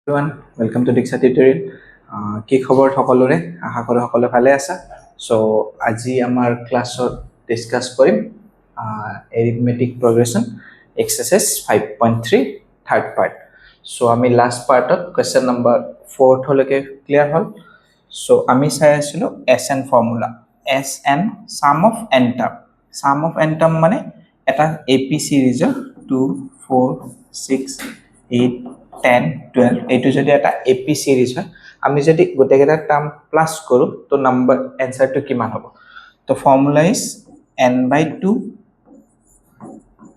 Everyone, welcome to Diksha Tutorial. কি খবৰ সকলোৰে আশা কৰো সকলো ভালে আছা সো আজি আমাৰ ক্লাছত ডিসকাস কৰিম arithmetic progression exercise 5.3 third part so আমি লাস্ট পার্টত কোয়েশ্চন নাম্বার 4 হলকে ক্লিয়ার হল সো আমি চাই আছিলো SN formula SN sum of n term মানে এটা AP সিৰিজৰ 2 4 6 8 10 12 এইটো যদি এটা AP সিরিজ হয় আমি যদি গোটেইকেইটা টার্ম প্লাস কৰো তো নাম্বার आंसरটো কিমান হ'ব তো formula is n/2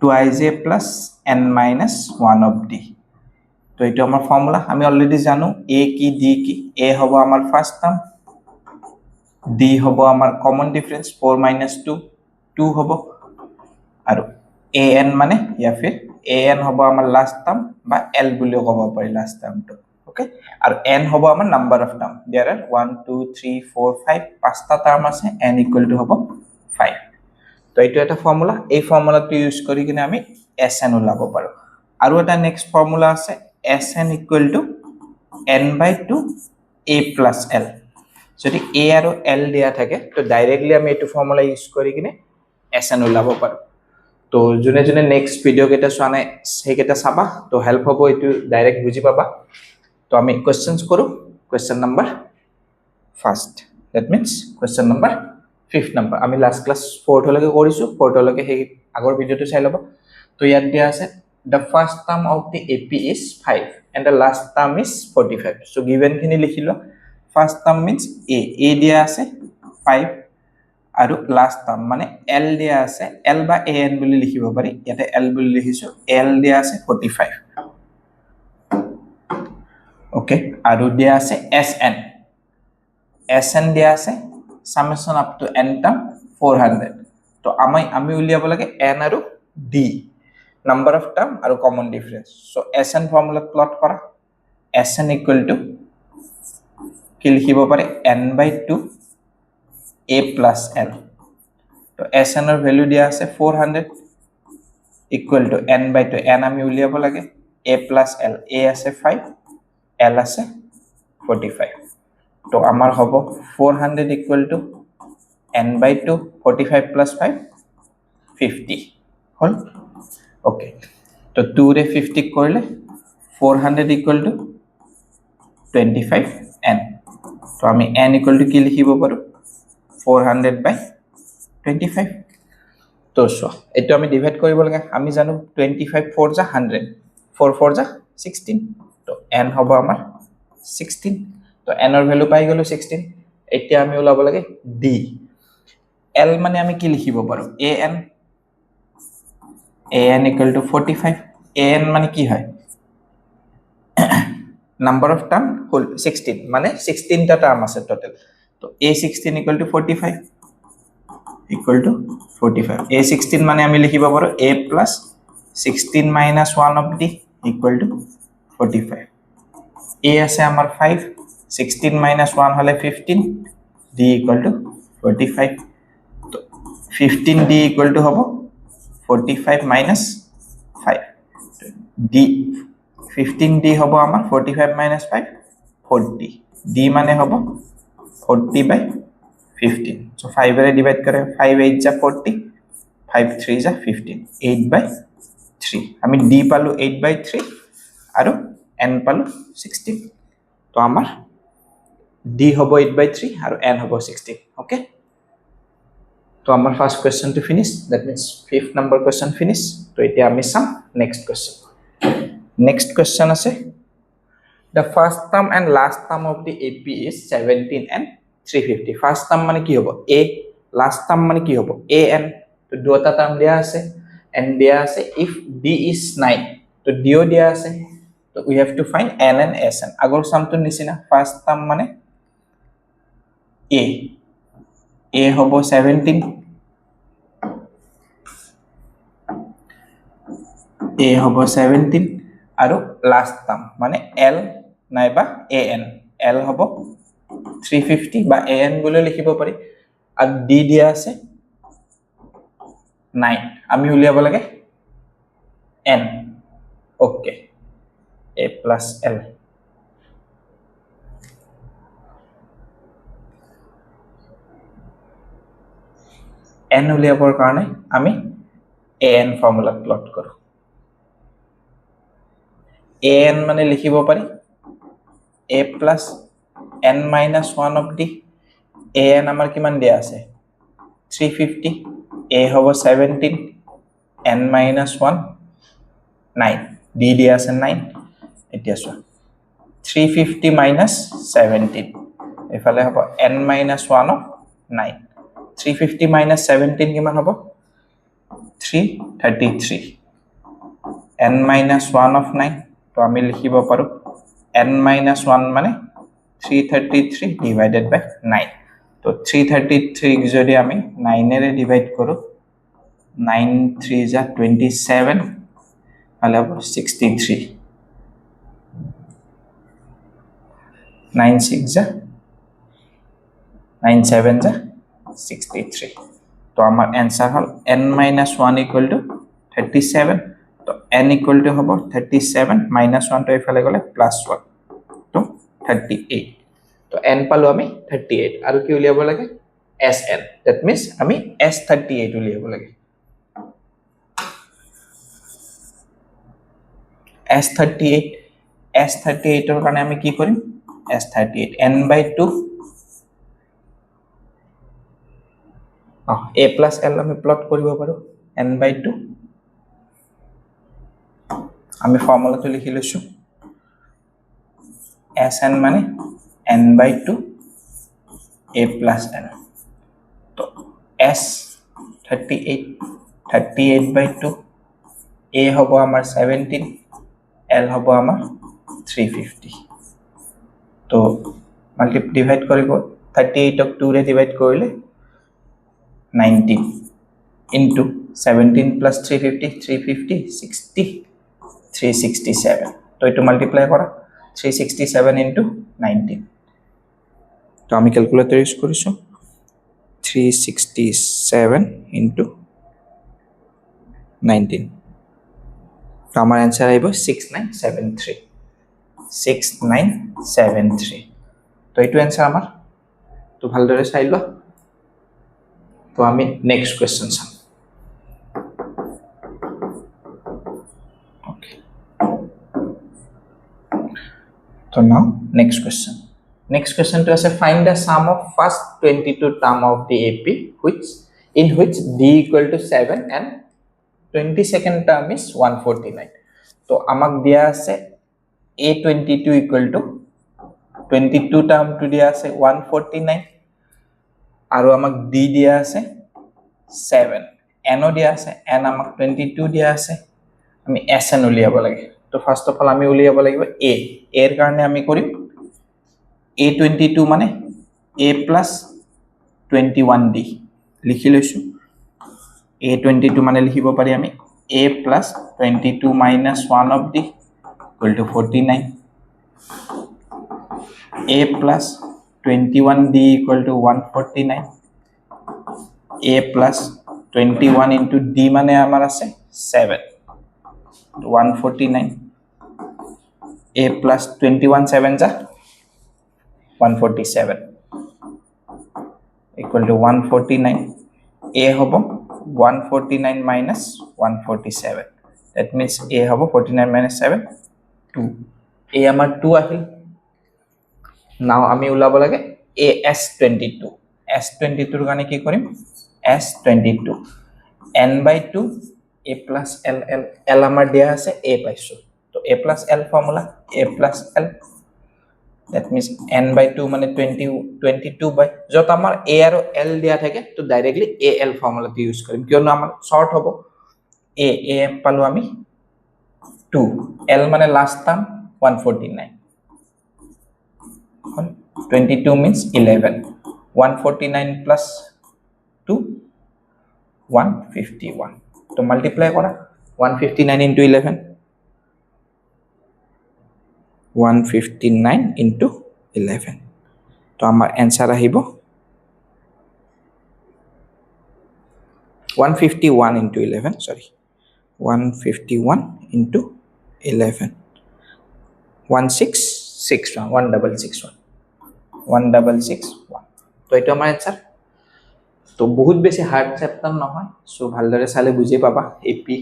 2ij plus n minus 1 of d তো এইটো আমাৰ ফৰ্মুলা আমি অলৰেডি জানো a কি d কি a হ'ব আমাৰ ফাৰ্স্ট টাৰ্ম d হ'ব আমাৰ কমন ডিফাৰেন্স 4 minus 2 2 হ'ব আৰু an মানে या फिर an হ'ব আমাৰ লাস্ট টাৰ্ম বা l বুলিও ক'ব পাৰি লাস্ট টাৰ্মটো ওকে আৰু n হ'ব আমাৰ number of term there are 1 2 3 4 5 পাঁচটা টার্ম আছে n = হ'ব 5 তো এইটো এটা ফর্মুলা এই ফর্মুলাটো ইউজ কৰি কিনে আমি SN ওলাব পাৰো আৰু এটা নেক্সট ফর্মুলা আছে SN = n/2 a plus l যদি a আৰু l দিয়া থাকে তো ডাইৰেক্টলি আমি এইটো ফৰ্মুলা ইউজ কৰি কিনে SN ওলাব পাৰো তো জুনে জুনে নেক্সট ভিডিও কেটা চোৱা নাই সেইকেটা চাবা তো হেল্প হ'ব এইটো ডাইৰেক্ট বুজি পাবা তো আমি কোৱেশ্চনস কৰো question number first that means question number 5th number আমি লাস্ট ক্লাস 4th লকে কৰিছো 4th লকে সেই আগৰ ভিডিওটো চাই লবা তো ইয়াত দিয়া আছে the first term of the AP is 5 and the last term is 45 so given খিনি লিখিলো first term means a দিয়া আছে 5 আৰু লাস্ট টাৰ্ম মানে l দিয়া আছে l বা an বুলি লিখিব পাৰি ইয়াতে l বুলি লিখিছো l দিয়া আছে 45 ওকে আৰু দিয়া আছে sn দিয়া আছে summation up to n term 400 তো আমি উলিয়াব লাগে n আৰু d number of term আৰু common difference so sn formula plot কৰা sn = কি লিখিব পারে n/2 a plus l তো sn এর ভ্যালু দিয়া আছে 400 = n/2 n আমি উলিয়াব লাগে a plus l a আছে 5 l আছে 45 তো আমাৰ হ'ব 400 = n/2 45 plus 5 50 হল ওকে তো 2 রে 50 করলে 400 = 25n তো আমি n = কি লিখিব পাৰো 400/25 তো সো এটো আমি ডিভাইড কৰিব লাগে আমি জানো 25 4 যা 100 4 4 যা 16 তো n হ'ব আমাৰ 16 তো n এর ভ্যালু পাই গলো 16 এতিয়া আমি ওলাব লাগে d l মানে আমি কি লিখিব পাৰো an = 45 an মানে কি হয় number of term whole 16 মানে 16 টা টার্ম আছে টোটাল তো a16 = 45 a16 মানে আমি লিখিব পাৰো a plus 16 minus 1 of d equal to 45 a আছে আমাৰ 5 16 minus 1 হলে 15 d equal to 45 তো 15 d equal to হ'ব 45 minus 5 d 15 d হ'ব আমাৰ 45 minus 5 40 d মানে হ'ব 40/15 so 5 रे डिवाइड करे 5 8 जा 40 5 3 जा 15 8/3 আমি d পালো 8/3 আৰু n পালো 16 তো আমাৰ d হ'ব 8/3 আৰু n হ'ব 16 ওকে তো আমাৰ first question to finish that means 5th number question finish তো এতিয়া আমি চাম নেক্সট কোয়েশ্চন next question আছে the first term and last term of the AP is 17 and 350 first term মানে কি হ'ব a last term মানে কি হ'ব an তো দুটা টার্ম দিয়া আছে and দিয়া আছে if d is 9 তো d ও দিয়া আছে তো we have to find n and sn আগৰ সামটোৰ নিচিনা first term মানে a হ'ব 17 a হ'ব 17 আৰু লাস্ট টার্ম মানে l নাইবা an l হ'ব 350 বা an বুলি লিখিব পাৰি আৰু d দিয়া আছে 9 আমি উলিয়াব লাগে n okay a plus l n উলিয়াবৰ কাৰণে আমি an ফৰ্মুলা প্লট কৰোঁ an মানে লিখিব পাৰি a plus n minus 1 of d an আমাৰ কিমান দিয়া আছে 350 a হ'ব 17 n minus 1 9 d দিয়া আছে 9 এতিয়া চোৱা 350 minus 17 এফালে হ'ব n minus 1 of 9 350 minus 17 কিমান হ'ব 333 n minus 1 of 9 তো আমি লিখিব পাৰো n minus 1 মানে 333 divided by 9 তো 333 যদি আমি 9 এৰে ডিভাইড কৰো 9 3 যা 27 তাহলে 63 9 6 যা 9 7 যা 63 তো আমার answer hall n minus 1 equal to 37 তো n equal to হবো 37 minus 1 তো এফালে গলে plus 1 তো 38 তো n পালো আমি 38 আৰু কি উলিয়াব লাগে sn that means আমি s38 উলিয়াব লাগে s38 এর কারণে আমি কি করি s38 n by 2 a plus l আমি প্লট কৰিব পাৰো n by 2 আমি ফর্মুলাটো লিখি লৈছো sn মানে n by 2 a plus n তো s 38 by 2 a হবো আমার 17 l হবো আমার 350 তো মাল্টিপ্লাই ডিভাইড কৰিব 38 ক 2 ৰে ডিভাইড কৰিলে 19 into 17 plus 350 60 367 তো এটো মাল্টিপ্লাই কৰা 367 into 19 তো আমি ক্যালকুলেটৰ ইউজ কৰিছো 367 into 19 তো আমাৰ आंसर আইব 6973 তো এটো आंसर আমাৰ তো ভালদৰে চাই লোৱা তো আমি নেক্সট কোয়েশ্চন চাম ওকে তো নাও next question to say find the sum of first 22 term of the AP in which d equal to 7 and 22nd term is 149 তো আমাক দিয়া আছে a22 equal to 22 term to দিয়া আছে 149 আৰু আমাক d দিয়া আছে 7 n ও দিয়া আছে n আমাক 22 দিয়া আছে আমি sn উলিয়াব লাগে তো ফার্স্ট অফ অল আমি উলিয়াব লাগিব a এর কারণে আমি কৰিম a22 মানে a plus 21d লিখি লৈছো a22 মানে লিখিব পাৰি আমি a plus 22 minus 1 of d equal to 49 a plus 21d equal to 149 a plus 21 into d মানে আমার আছে 7 149 a plus 21 7 যা 147 equal to 149 a hobo 149 minus 147 that means a hobo 49 minus 7 2 a amar 2 ahil now ami ulabo lage a s22 s22 er gane ki korim s22 n by 2 a plus l amar dia ase a paisu to a plus l formula a plus l that means n by 2 মানে 22 by যত আমার a are l দিয়া থাকে তো directly al formula তে use করিম কিয়নো আমার short হবে a পালো আমি 2 l মানে লাস্ট টার্ম 149 22 means 11 149 plus 2 151 তো মাল্টিপ্লাই করা 159 into 11 159 into 11 তো আমার आंसर আহিব 151 into 11 sorry 151 into 11 1661 1661 1661 তো এটা আমার आंसर তো বহুত বেছি হাৰ্ড চেপ্টাৰ নহয়, সো ভালদৰে চালে বুজি পাবা। এপি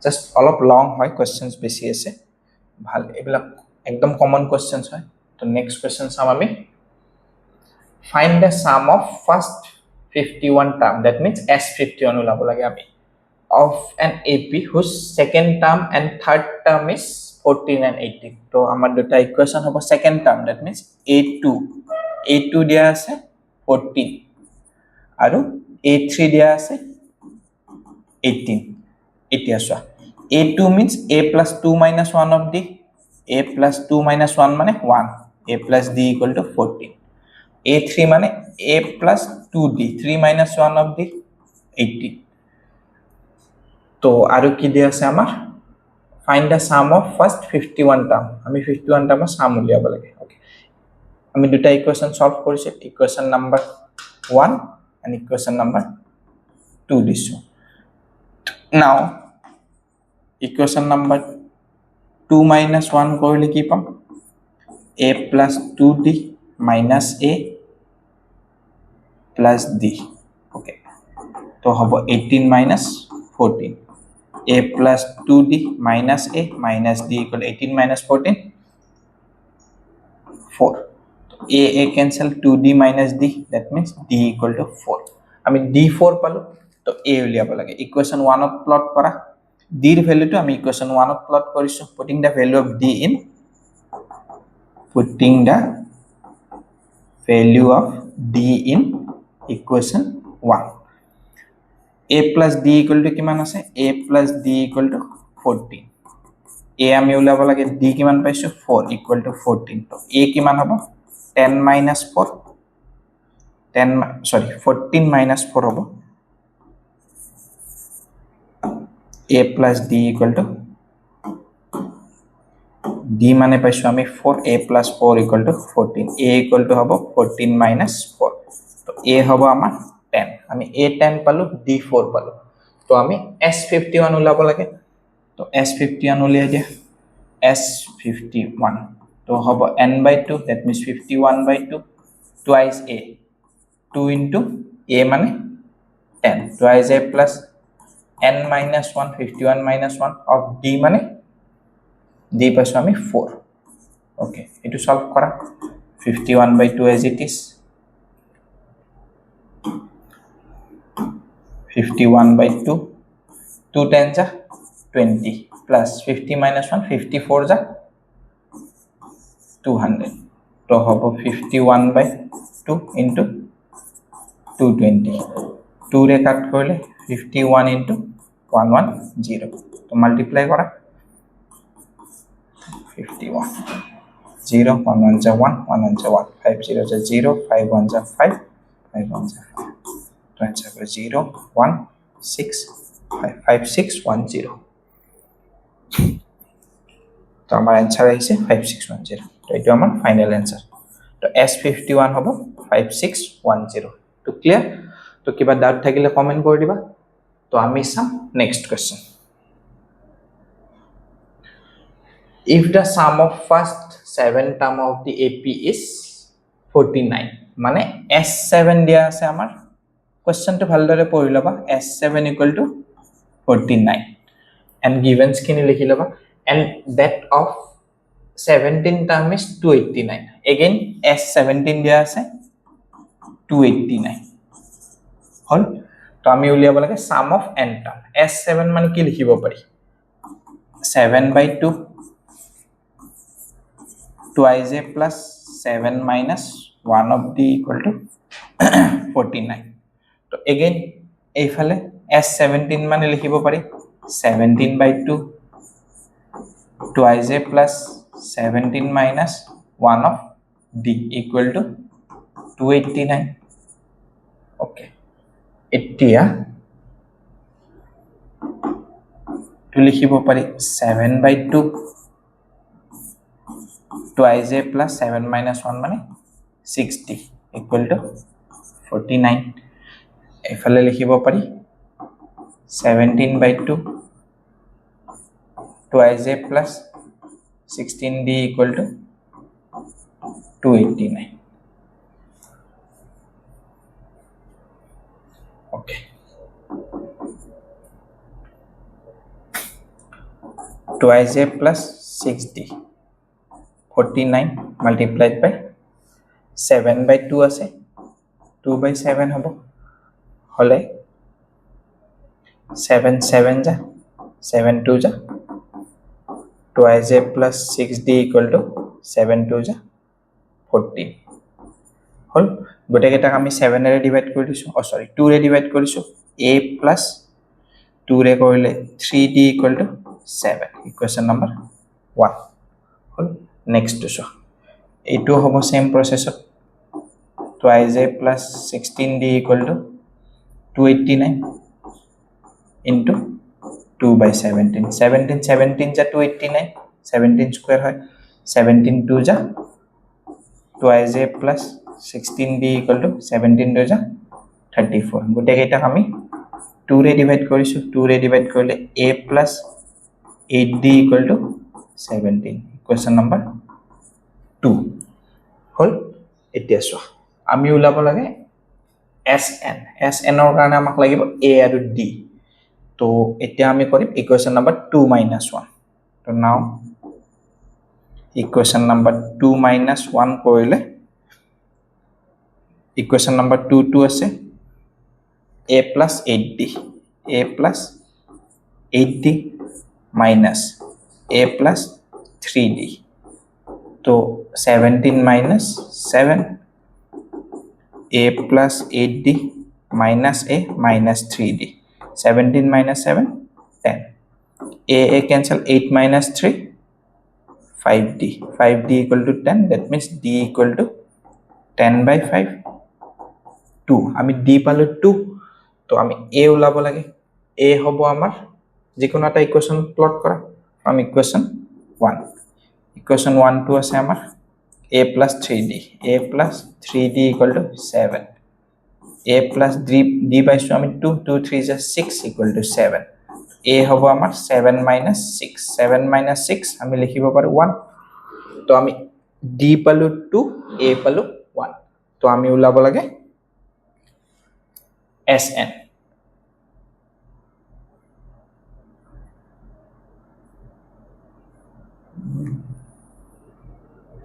জাস্ট অলপ লং হয়, কোৱেশ্চনছ বেছি আছে, ভাল এইবিলাক একদম কমন কোৱেশ্চনছ হয়। তো নেক্সট কোৱেশ্চন চাম আমি। Find the sum of first 51 term, that means S51 ওলাব লাগে আমি, of an AP whose second term and third term is 14 and 18. তো আমাৰ দুটা ইকুৱেশ্যন হ'ব second term, that means A2 দিয়া আছে 14 আৰু A3 দিয়া আছে 18. এতিয়া চোৱা A2 means A plus 2 minus 1 of D, A plus 2 minus 1 মানে 1, A plus D equal to 14. A3 মানে A plus 2D, 3 minus 1 of D, 18. তো আৰু কি দিয়া আছে আমাৰ, find the sum of first 51 term, আমি 51 টাৰ্মৰ সাম উলিয়াব লাগে। ওকে, আমি দুটা ইকুৱেশ্যন সলভ কৰিছো, equation number 1 and equation number 2 দিছো। নাও ইকুৱেশ্যন নাম্বাৰ 2 minus 1 কৰিলে কি পাম, A plus 2D minus A plus D। Okay, তো হ'ব 18 minus 14, A plus 2D minus A minus D equal 18 minus 14, 4. A cancel, 2D minus D, that means D equal to 4. আমি D4 পালো, তো A উলিয়াব লাগে। ইকুৱেশ্যন 1 ত plot কৰা, D ৰ ভ্যালুটো আমি ইকুৱেশ্যন 1 ত প্লট কৰিছো, putting the value of D in, equation 1. A plus D equal to কিমান আছে, A plus D equal to 14. A আমি উলাব লাগে, D কিমান পাইছো 4 equal to 14. তো A কিমান হ'ব 10 minus 4, 14 minus 4 হ'ব, A plus D equal to, D মানে পাইছো আমি 4, A plus 4 equal to 14, A equal to হ'ব 14 minus 4. তো A হ'ব আমাৰ 10, আমি A10 পালো, D4 পালো, তো আমি S51 উলাব লাগে। তো S51 উলিয়াই দিয়া, S51 তো হ'ব n/2, that means 51/2 twice A, 2 into A মানে 10, twice A plus n minus 1, 51 minus 1 of D মানে D পাইছো আমি 4। ওকে, এটু সলভ করা, 51/2 as it is, 51/2, 2 10 जा 20 plus 50 minus 1, 54 जा 200, তো হবো 51/2 into 220, 2 রে কাট করলে 51 into 110, তো মাল্টিপ্লাই করা 51, 0, 1 1 जा 1, 1 1 जा 1, 5 0 जा 0, 5 1 जा 5, 5 1 जा 5, तो आंसर है 0 1 6 5, 5 6 1 0, तो हमारा आंसर है 5610, तो ये हमारा फाइनल आंसर। तो S51 होबो 5610। तो क्लियर, तो किबा डाउट থাকিলে কমেন্ট কৰি দিবা। তো আমি সাম next question. If the sum of first 7 term of the AP is 49, মানে S7 দিয়া আছে আমাৰ, কোশ্চেনটো ভালদৰে পঢ়ি লবা, S7 equal to 49 and givens খিনি লিখি লবা, and that of 17 term is 289, again S17 দিয়া আছে 289 হল। তো আমি উলিয়াব লাগে sum of n term, S7 মানে কি লিখিব পাৰি, 7/2 twice A plus 7 minus 1 of D equal to 49. তো again এইফালে S17 মানে লিখিব পাৰি 17/2 twice A plus 17 minus 1 of D equal to 289. Okay, এতিয়া তো লিখিব পাৰি 7/2 twice A plus 7 minus 1 মানে 60 equal to 49. এফালে লিখিব পাৰি 17/2 twice A plus 16D equal to 289. 2ij plus 6d 49 multiplied by 7 by 2 আছে 2 by 7 হ'ব হলে 7 7 যা 7 2 যা 2ij plus 6d equal to 7 2 যা 14 হল গোটে কেইটাক আমি 7 ৰে ডিভাইড কৰি দিছো সৰি 2 ৰে ডিভাইড কৰিছো a plus 2 ৰে কৰিলে 3d equal to 7 equation number 1 হল নেক্সট টু এইটো হ'ব সেম প্ৰসেছত 2ij plus 16d equal to 289 into 2 by 17 17 17 যা 289 17 square হয় 17 2 যা 2ij plus 16d equal to 17 2 যা 34 গোটে কেইটা আমি 2 ৰে ডিভাইড কৰিছো 2 ৰে ডিভাইড কৰিলে a plus 8d equal to 17 equation number 2 হল এতিয়া চোৱা আমি উলাব লাগে sn sn ৰ কাৰণে আমাক লাগিব a আৰু d তো এতিয়া আমি কৰিম ইকুৱেশ্যন নম্বৰ 2 1 তো নাও ইকুৱেশ্যন নম্বৰ 2 1 কৰিলে ইকুৱেশ্যন নম্বৰ 2 2 আছে a plus 8d a plus 8d minus a plus 3d तो 17 minus 7 a plus 8d minus a minus 3d 17 minus 7 10 a cancel 8 minus 3 5d 5d equal to 10 that means d equal to 10 by 5 2 আমি d পালো 2 তো আমি a উলাব লাগে a হ'ব আমাৰ যিকোনো এটা ইকুৱেশ্যন প্লট কৰা ফ্ৰম ইকুৱেশ্যন 1 ইকুৱেশ্যন 1 2 আছে আমাৰ a plus 3d a plus 3d equal to 7 a plus d by so আমি 2 2 3 is 6 equal to 7 a হ'ব আমাৰ 7 minus 6 7 minus 6 আমি লিখিব পাৰো 1 তো আমি d পালো 2 a পালো 1 তো আমি উলাব লাগে sn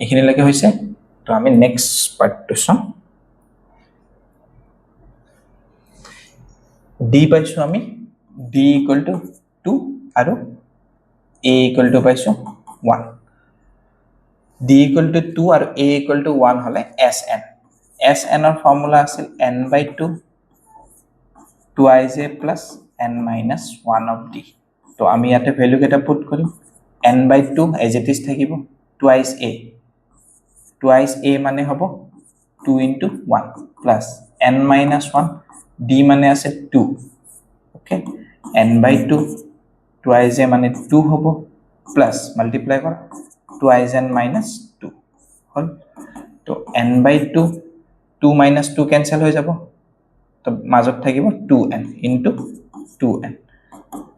এখানে লাগে হইছে তো আমি নেক্সট পার্টটো চাম d পাইছো আমি d equal to 2 আৰু a equal to পাইছো 1 d equal to 2 আৰু a equal to 1 হলে sn sn ৰ ফৰ্মুলা আছিল n by 2 2ij plus n minus 1 of d তো আমি ইয়াতে ভ্যালু কেটা পুট কৰিম n by 2 as it is থাকিব twice a মানে হ'ব 2 into 1 plus n minus 1 d মানে আছে 2 okay n by 2 twice a মানে 2 হ'ব plus multiply কৰা 2 n minus 2 হল তো n by 2 2 minus 2 cancel হৈ যাব তো মাজত থাকিব 2n into 2n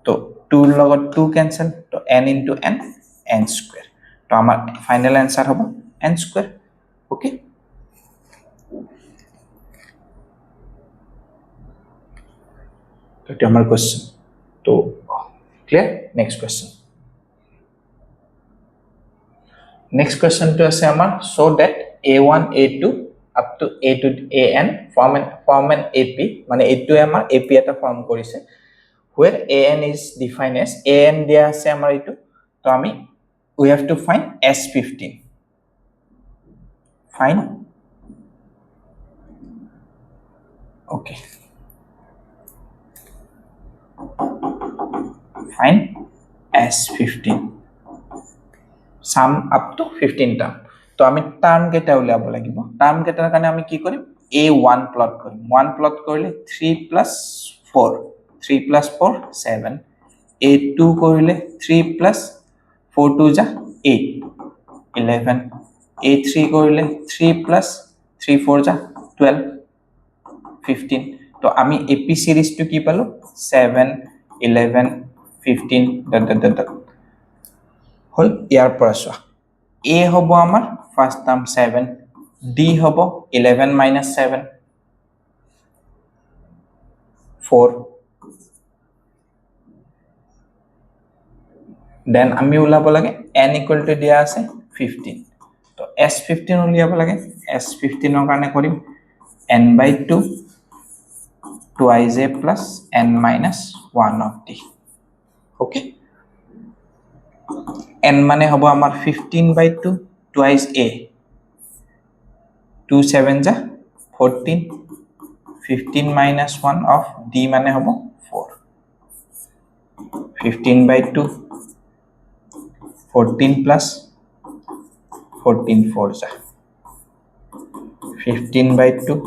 তো 2 লগত 2 cancel তো n into n n square তো আমাৰ ফাইনাল आंसर হ'ব n square okay तो এটা আমাৰ কোশ্চেন তো clear next question next question तो আছে আমাৰ so that a1 a2 up to a to an form an ap মানে a2 আমাৰ ap এটা ফৰ্ম কৰিছে where an is defined as an দিয়া আছে আমাৰ এটো তো আমি we have to find s15 find okay find s15 sum up to 15 term তো আমি টার্ম কেটা উলাব লাগিব টার্ম কেটাৰ কাৰণে আমি কি কৰিম a1 প্লট কৰিম 1 প্লট কৰিলে 3 plus 4 3 plus 4 7 a2 কৰিলে 3 plus 4 2 যা 8 11 a3 কৰিলে 3 plus 3 4 যা 12 15 তো আমি ap series to কি পালো 7 11 15 হল ইয়াৰ পৰা চোৱা a হ'ব আমাৰ ফার্স্ট টার্ম 7 d হ'ব 11 minus 7 4 দেন আমি ওলাব লাগে n ইকুয়াল টু দিয়া আছে 15 তো s15 উলিয়াব লাগে s15 ৰ কাৰণে কৰিম n/2 2ij plus n minus 1 of d okay n মানে হ'ব আমাৰ 15/2 twice a 2 7 ja 14 15 minus 1 of d মানে হ'ব 4 15/2 14 plus 14 4 ja 15/2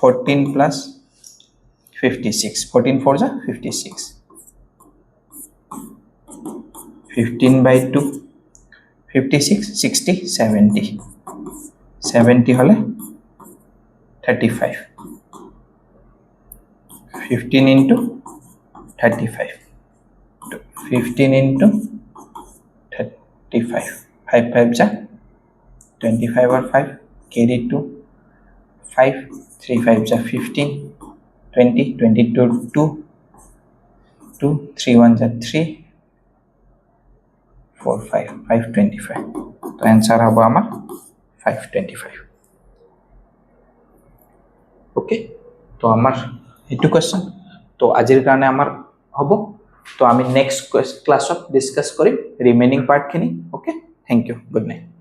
14 plus 56 14 4 ja 56 15/2 56 60 70 70 হলে 35 15 into 35 15 into 35 5 5 ja 25 or 5 carry 2 5 3 5 ja 15 20 22 2 2 3 1 ja 3 4 5 525 তো आंसर হবে আমার 525 ওকে তো আমার এটু কোশ্চেন তো আজিৰ কাৰণে আমাৰ হ'ব তো আমি নেক্সট ক্লাছত ডিসকাস কৰিম ৰিমেইনিং পাৰ্ট খিনি okay thank you good night